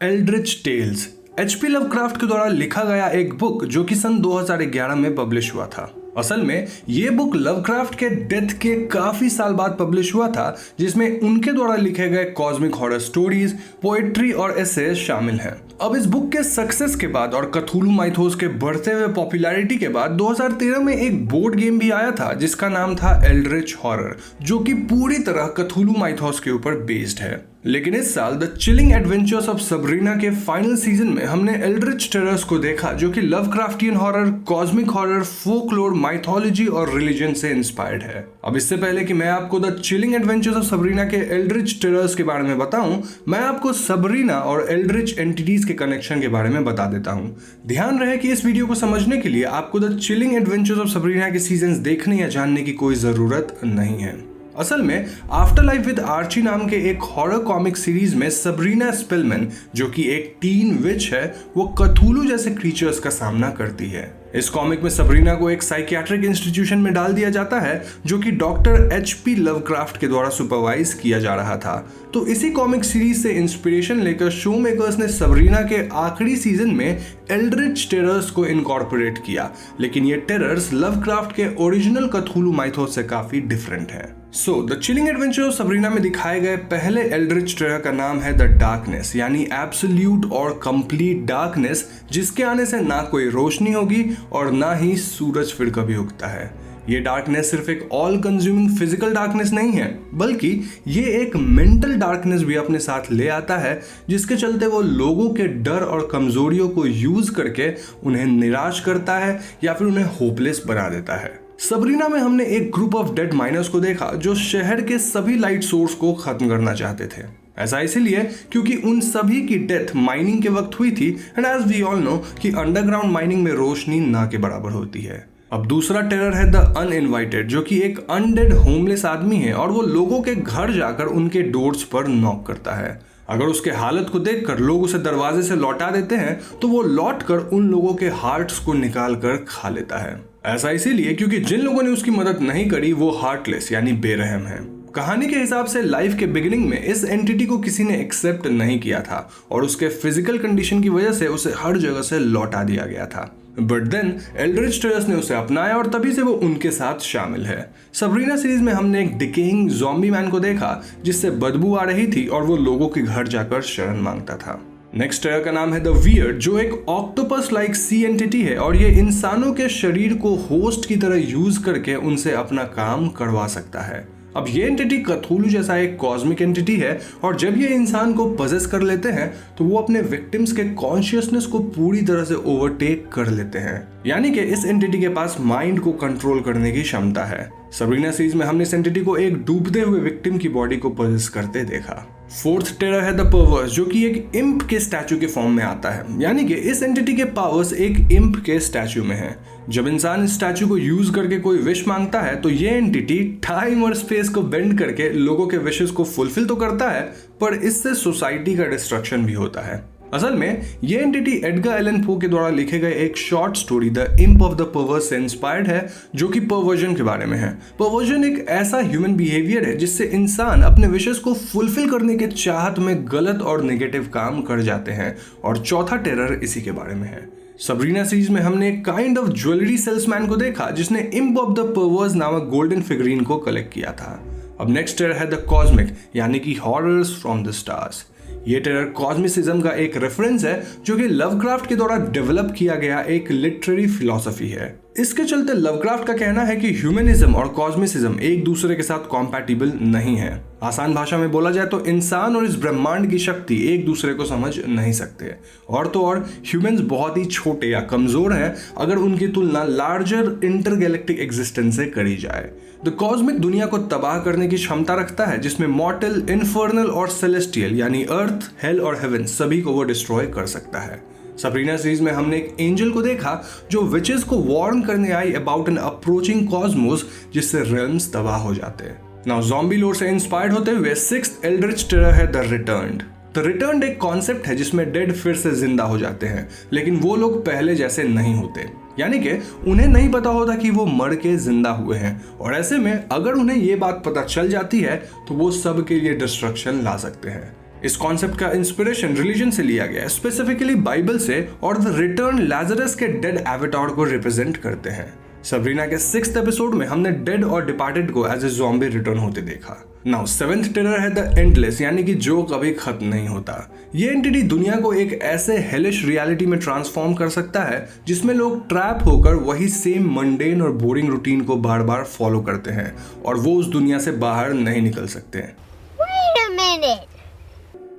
Aldrich tales HP Lovecraft के द्वारा लिखा गया एक बुक जो कि सन 2011 में पब्लिश हुआ था। असल में ये बुक लवक्राफ्ट के डेथ के काफी साल बाद पब्लिश हुआ था, जिसमें उनके द्वारा लिखे गए कॉस्मिक हॉरर स्टोरीज, पोएट्री और एसेज शामिल हैं। अब इस बुक के सक्सेस के बाद और कथुलू माइथोस के बढ़ते हुए पॉपुलैरिटी के बाद 2013 में एक बोर्ड गेम भी आया था जिसका नाम था एल्ड्रिच हॉरर, जो कि पूरी तरह कथुलू माइथोस के ऊपर बेस्ड है। लेकिन इस साल the chilling adventures of Sabrina के फाइनल सीजन में हमने एल्ड्रिच टेरर्स को देखा, जो कि Lovecraftian horror, cosmic horror, folklore, mythology और रिलीजन से इंस्पायर्ड है। अब इससे पहले कि मैं आपको the chilling adventures of Sabrina के एल्ड्रिच टेरर्स के बारे में बताऊं, मैं आपको सबरीना और एल्ड्रिच एंटिटीज के कनेक्शन के बारे में बता देता हूं। ध्यान रहे कि इस वीडियो को समझने के लिए आपको the chilling adventures of Sabrina के सीजन्स देखने या जानने की कोई जरूरत नहीं है। असल में आफ्टर लाइफ विद आर्ची नाम के एक हॉरर कॉमिक सीरीज में सबरीना स्पेलमैन, जो कि एक टीन विच है, वो कथुलू जैसे क्रीचर्स का सामना करती है। इस कॉमिक में सबरीना को एक साइकियाट्रिक इंस्टीट्यूशन में डाल दिया जाता है, जो कि डॉक्टर एचपी लवक्राफ्ट के द्वारा सुपरवाइज किया जा रहा था। तो इसी कॉमिक सीरीज से इंस्पिरेशन लेकर शो मेकर्स ने सबरीना के आखिरी सीजन में एल्ड्रिच टेरर्स को इनकॉर्पोरेट किया, लेकिन ये टेरर्स लवक्राफ्ट के ओरिजिनल कथुलू माइथोस से काफी डिफरेंट है। So the chilling adventure of Sabrina में दिखाए गए पहले एल्ड्रिच टेरर का नाम है द डार्कनेस, यानी एब्सोल्यूट और कंप्लीट डार्कनेस, जिसके आने से ना कोई रोशनी होगी और ना ही सूरज फिर कभी उगता है। ये डार्कनेस सिर्फ एक ऑल कंज्यूमिंग फिजिकल डार्कनेस नहीं है, बल्कि ये एक मेंटल डार्कनेस भी अपने साथ ले आता है, जिसके चलते वो लोगों के डर और कमजोरियों को यूज करके उन्हें निराश करता है या फिर उन्हें होपलेस बना देता है। सबरीना में हमने एक ग्रुप ऑफ डेड माइनर्स को देखा जो शहर के सभी लाइट सोर्स को खत्म करना चाहते थे। ऐसा इसलिए क्योंकि उन सभी की डेथ माइनिंग के वक्त हुई थी, and as we all know कि अंडरग्राउंड माइनिंग में रोशनी ना के बराबर होती है। अब दूसरा टेरर है द अनइनवाइटेड, जो कि एक अनडेड होमलेस आदमी है और वो लोगों के घर जाकर उनके डोर्स पर नॉक करता है। अगर उसके हालत को देखकर लोग उसे दरवाजे से लौटा देते हैं तो वो लौट कर उन लोगों के हार्ट्स को निकाल कर खा लेता है। ऐसा इसीलिए क्योंकि जिन लोगों ने उसकी मदद नहीं करी वो हार्टलेस यानी बेरहम है। कहानी के हिसाब से लाइफ के बिगिनिंग में इस एंटिटी को किसी ने एक्सेप्ट नहीं किया था और उसके फिजिकल कंडीशन की वजह से उसे हर जगह से लौटा दिया गया था। बट देन एल्ड्रिच टेरर्स ने उसे अपनाया और तभी से वो उनके साथ शामिल है। सबरीना सीरीज में हमने एक डिकेइंग ज़ॉम्बी मैन को देखा जिससे बदबू आ रही थी और वो लोगों के घर जाकर शरण मांगता था। नेक्स्ट टेरर का नाम है द वियर्ड, जो एक ऑक्टोपस लाइक सी एंटिटी है और ये इंसानों के शरीर को होस्ट की तरह यूज करके उनसे अपना काम करवा सकता है। अब ये एंटिटी कथुलू जैसा एक कॉस्मिक एंटिटी है और जब ये इंसान को पजेस कर लेते हैं तो वो अपने विक्टिम्स के कॉन्शियसनेस को पूरी तरह से ओवरटेक कर लेते हैं, यानी कि इस एंटिटी के पास माइंड को कंट्रोल करने की क्षमता है। सबरीना सीरीज में हमने इस एंटिटी को एक डूबते हुए विक्टिम की बॉडी को पजेस करते देखा। फोर्थ टेरर है द परवर्स, जो कि एक इम्प के स्टैचू के फॉर्म में आता है, यानी कि इस एंटिटी के पावर्स एक इम्प के स्टैचू में है। जब इंसान इस स्टैचू को यूज करके कोई विश मांगता है तो ये एंटिटी टाइम और स्पेस को बेंड करके लोगों के विशेस को फुलफिल तो करता है, पर इससे सोसाइटी का डिस्ट्रक्शन भी होता है। असल में ये एंटिटी एडगर एलन पो के द्वारा लिखे गए एक short story the imp of the परवर्स से इंस्पायर्ड है, जो कि परवर्जन के बारे में है। परवर्जन एक ऐसा ह्यूमन बिहेवियर है जिससे इंसान अपने विशेस को फुलफिल करने के चाहत में गलत और नेगेटिव काम कर जाते हैं, और चौथा टेरर इसी के बारे में है। सबरीना सीरीज में हमने एक काइंड ऑफ ज्वेलरी सेल्समैन को देखा जिसने इम्प ऑफ द परवर्स नामक गोल्डन फिगरीन को कलेक्ट किया था। अब नेक्स्ट टेरर है द कॉस्मिक, यानी कि हॉरर्स फ्रॉम द स्टार्स। ये टेरर कॉस्मिसिज्म का एक रेफरेंस है जो कि लवक्राफ्ट के द्वारा डेवलप किया गया एक लिटरेरी फिलॉसफी है। इसके चलते लवक्राफ्ट का कहना है कि ह्यूमनिज्म और कॉस्मिसिज्म एक दूसरे के साथ कॉम्पैटिबल नहीं है। आसान भाषा में बोला जाए तो इंसान और इस ब्रह्मांड की शक्ति एक दूसरे को समझ नहीं सकते, और तो और ह्यूमंस बहुत ही छोटे या कमजोर हैं अगर उनकी तुलना लार्जर इंटरगैलेक्टिक एग्जिस्टेंस से करी जाए। द कॉस्मिक दुनिया को तबाह करने की क्षमता रखता है, जिसमें मॉर्टल, इन्फर्नल और सेलेस्टियल यानी अर्थ, हेल और हेवन सभी को वो डिस्ट्रॉय कर सकता है। सबरीना सीरीज में हमने एक एंजल को देखा जो विचेस को वार्न करने आई अबाउट एन अप्रोचिंग कॉस्मोस, जिससे रेल्म्स तबाह हो जाते हैं। नाउ ज़ॉम्बी लोर से इंस्पायर्ड होते हुए सिक्स्थ एल्ड्रिच टेरर है द रिटर्न्ड। द रिटर्न्ड एक कॉन्सेप्ट है जिसमें डेड फिर से जिंदा हो जाते हैं, लेकिन वो लोग पहले जैसे नहीं होते, यानी कि उन्हें नहीं पता होता कि वो मर के जिंदा हुए हैं, और ऐसे में अगर उन्हें ये बात पता चल जाती है तो वो सब के लिए डिस्ट्रक्शन ला सकते हैं। इस कॉन्सेप्ट का इंस्पिरेशन रिलीजन से लिया गया है, स्पेसिफिकली बाइबल से, और द रिटर्न लाजरस के डेड एवेटार को रिप्रेजेंट करते हैं। सबरीना के 6th एपिसोड में हमने डेड और डिपार्टेड को एज ए ज़ॉम्बी रिटर्न होते देखा। नाउ 7th टेरर है द एंडलेस, यानी कि जो कभी खत्म नहीं होता। ये एंटिटी दुनिया को एक ऐसे हेलिश रियलिटी में ट्रांसफॉर्म कर सकता है जिसमें लोग ट्रैप होकर वही सेम मंडेन और बोरिंग रूटीन को बार बार फॉलो करते हैं और वो उस दुनिया से बाहर नहीं निकल सकते हैं। Wait a minute.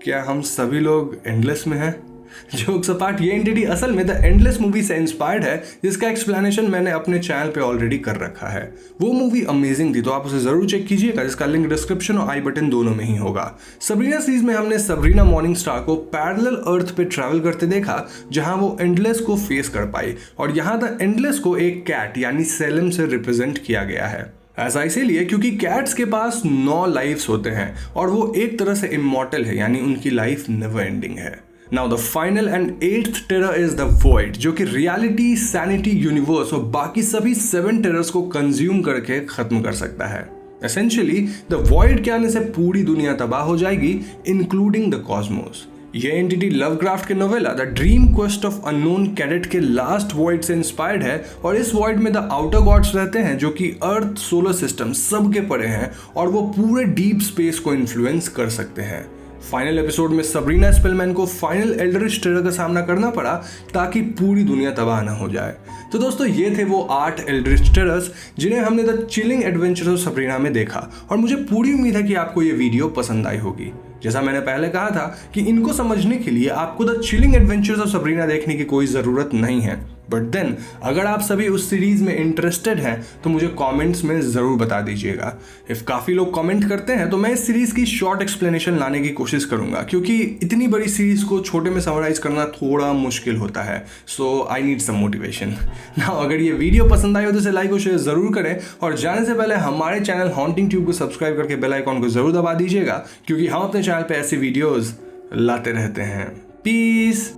क्या हम सभी लोग एंडलेस में हैं? जोक्स अपार्ट, ये एंटिटी असल में द एंडलेस मूवी से इंस्पायर्ड है, जिसका एक्सप्लेनेशन मैंने अपने चैनल पे ऑलरेडी कर रखा है। वो मूवी अमेजिंग थी, तो आप उसे जरूर चेक कीजिएगा, जिसका लिंक डिस्क्रिप्शन और आई बटन दोनों में ही होगा। सबरीना सीरीज में हमने सबरीना मॉर्निंग स्टार को पैरेलल अर्थ पे ट्रैवल करते देखा, जहां वो एंडलेस को फेस कर पाई, और यहाँ द एंडलेस को एक कैट यानी सेलेम से रिप्रेजेंट किया गया है। ऐसा इसीलिए क्योंकि कैट्स के पास 9 लाइफ्स होते हैं और वो एक तरह से इमॉर्टल है, यानी उनकी लाइफ नेवर एंडिंग है। Now the final and 8th terror is the void, जो कि रियलिटी, सैनिटी, यूनिवर्स और बाकी सभी 7 टेरर्स को कंज्यूम करके खत्म कर सकता है। एसेंशियली द वॉइड के आने से पूरी दुनिया तबाह हो जाएगी, इंक्लूडिंग द कॉस्मोस। ये एंटिटी लवक्राफ्ट के novella the dream quest of unknown cadet के लास्ट वॉइड से इंस्पायर्ड है, और इस वॉइड में द आउटर गॉड्स रहते हैं जो कि अर्थ, सोलर सिस्टम सबके परे हैं और वो पूरे डीप स्पेस को इन्फ्लुएंस कर सकते हैं। फाइनल एपिसोड में सबरीना स्पेलमैन को फाइनल एल्डरिश टेरर का सामना करना पड़ा ताकि पूरी दुनिया तबाह न हो जाए। तो दोस्तों, ये थे वो 8 एल्डरिश टेरर्स जिन्हें हमने the chilling adventures of Sabrina में देखा, और मुझे पूरी उम्मीद है कि आपको ये वीडियो पसंद आई होगी। जैसा मैंने पहले कहा था कि इनको समझने के लिए आपको the chilling adventures of Sabrina देखने की कोई ज़रूरत नहीं है, बट देन अगर आप सभी उस सीरीज में इंटरेस्टेड हैं तो मुझे कमेंट्स में ज़रूर बता दीजिएगा। इफ़ काफ़ी लोग कमेंट करते हैं तो मैं इस सीरीज़ की शॉर्ट एक्सप्लेनेशन लाने की कोशिश करूंगा, क्योंकि इतनी बड़ी सीरीज़ को छोटे में समराइज करना थोड़ा मुश्किल होता है। So I need some motivation. Now अगर ये वीडियो पसंद आई हो तो इसे लाइक और शेयर ज़रूर करें, और जाने से पहले हमारे चैनल हॉन्टिंग ट्यूब को सब्सक्राइब करके बेल आइकॉन को ज़रूर दबा दीजिएगा, क्योंकि हम अपने चैनल पर ऐसी वीडियोज़ लाते रहते हैं। पीस।